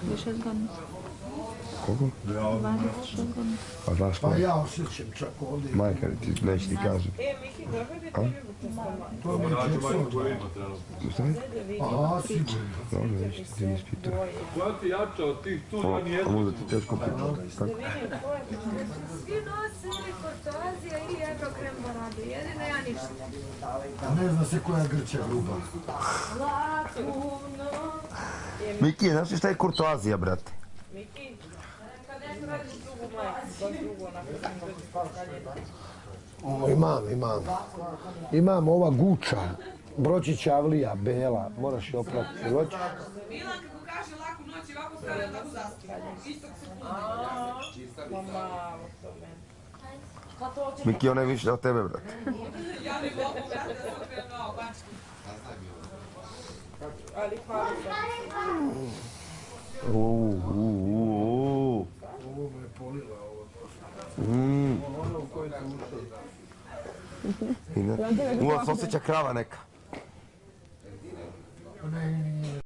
Više godina. Koliko? 26 godina. A znaš Pa ko? ja osjećam čak ovdje. Majka, ti neće ti kažem. Miki, dobro bi to ljubite s tobom. To je Jackson. Šta je? Aha, sigurno. Dobro, neće ti mi ispitao. Koja ti jača od tih tu, ja nijedno. A možda ti teško pitao. Tako? Svi nose ili Kurtoazija ili Eurokrem Baradu, jedino ja ništa. Ne zna se koja Grča gruba. Latuno. Miki, znaš li šta je kurtoazija, brate? Miki, kad nešto radiš drugu majku, baš drugu onako sam dođi spavkalje. Imam. Imam ova Guča. Bročić Avlija, Bela. Moraš je opratiti. Hoćeš? Milan kako kaže laku noć i ovako stavlja tako zaspija. Istok se puno. Ma malo to meni. Miki, ona je više od tebe, brate. Ja ne mogu brate da sam okrenuo na obačku. Ali hvala sam. Ovo me je polila ovo. Ono u kojoj sam ušao. U vas osjeća krava neka. Ne,